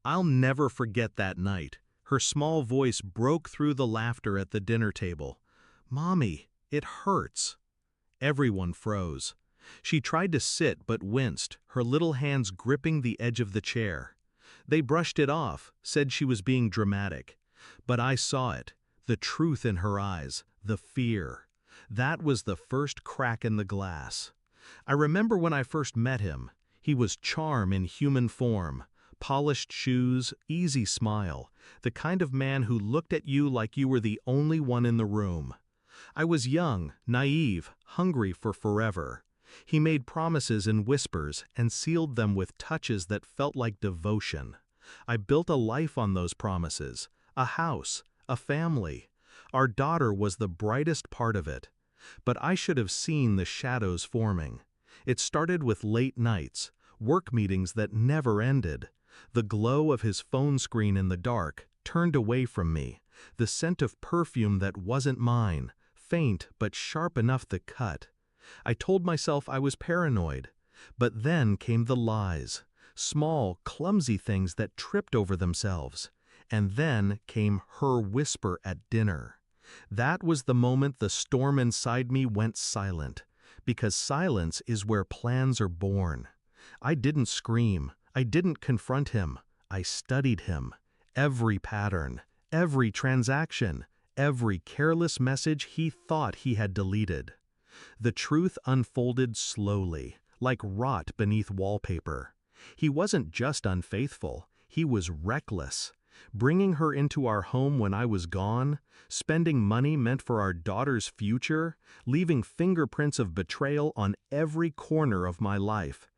I'll never forget that night. Her small voice broke through the laughter at the dinner table. "Mommy, it hurts." Everyone froze. She tried to sit but winced, her little hands gripping the edge of the chair. They brushed it off, said she was being dramatic. But I saw it, the truth in her eyes, the fear. That was the first crack in the glass. I remember when I first met him. He was charm in human form, polished shoes, easy smile, the kind of man who looked at you like you were the only one in the room. I was young, naive, hungry for forever. He made promises in whispers and sealed them with touches that felt like devotion. I built a life on those promises, a house, a family. Our daughter was the brightest part of it. But I should have seen the shadows forming. It started with late nights, work meetings that never ended, the glow of his phone screen in the dark, turned away from me, the scent of perfume that wasn't mine, faint but sharp enough to cut. I told myself I was paranoid. But then came the lies, small, clumsy things that tripped over themselves. And then came her whisper at dinner. That was the moment the storm inside me went silent, because silence is where plans are born. I didn't scream. I didn't confront him. I studied him. Every pattern, every transaction, every careless message he thought he had deleted. The truth unfolded slowly, like rot beneath wallpaper. He wasn't just unfaithful, he was reckless. Bringing her into our home when I was gone, spending money meant for our daughter's future, leaving fingerprints of betrayal on every corner of my life.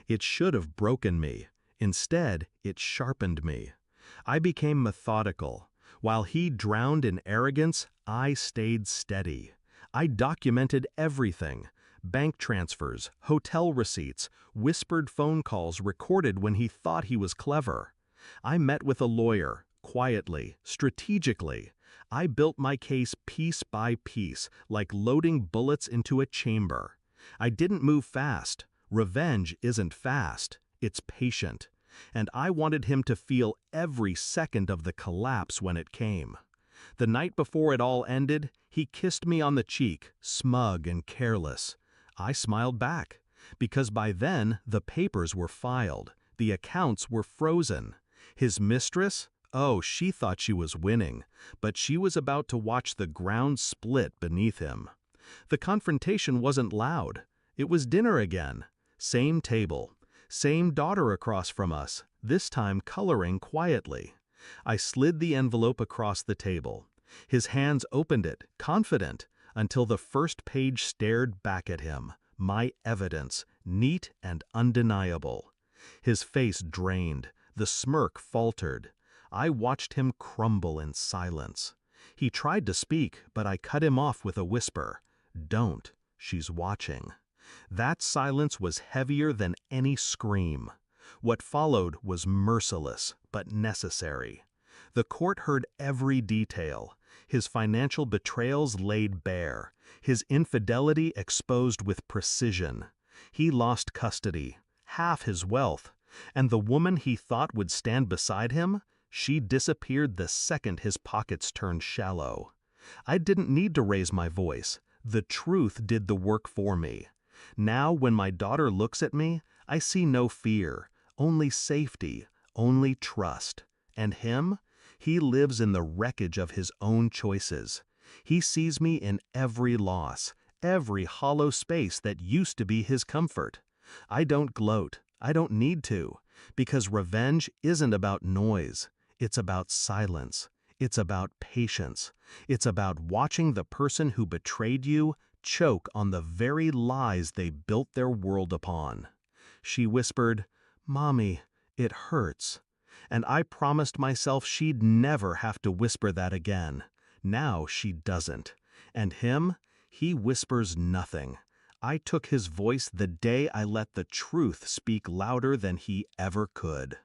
It should have broken me. Instead, it sharpened me. I became methodical. While he drowned in arrogance, I stayed steady. I documented everything: bank transfers, hotel receipts, whispered phone calls recorded when he thought he was clever. I met with a lawyer, quietly, strategically. I built my case piece by piece, like loading bullets into a chamber. I didn't move fast. Revenge isn't fast, it's patient. And I wanted him to feel every second of the collapse when it came. The night before it all ended, he kissed me on the cheek, smug and careless. I smiled back, because by then the papers were filed, the accounts were frozen. His mistress? Oh, she thought she was winning, but she was about to watch the ground split beneath him. The confrontation wasn't loud. It was dinner again. Same table. Same daughter across from us, this time coloring quietly. I slid the envelope across the table. His hands opened it, confident, until the first page stared back at him, my evidence, neat and undeniable. His face drained, the smirk faltered. I watched him crumble in silence. He tried to speak, but I cut him off with a whisper. "Don't, she's watching." That silence was heavier than any scream. What followed was merciless, but necessary. The court heard every detail, his financial betrayals laid bare, his infidelity exposed with precision. He lost custody, half his wealth, and the woman he thought would stand beside him, she disappeared the second his pockets turned shallow. I didn't need to raise my voice. The truth did the work for me. Now, when my daughter looks at me, I see no fear, only safety, only trust. And him? He lives in the wreckage of his own choices. He sees me in every loss, every hollow space that used to be his comfort. I don't gloat. I don't need to, because revenge isn't about noise. It's about silence. It's about patience. It's about watching the person who betrayed you choke on the very lies they built their world upon. She whispered, "Mommy, it hurts." And I promised myself she'd never have to whisper that again. Now she doesn't. And him? He whispers nothing. I took his voice the day I let the truth speak louder than he ever could.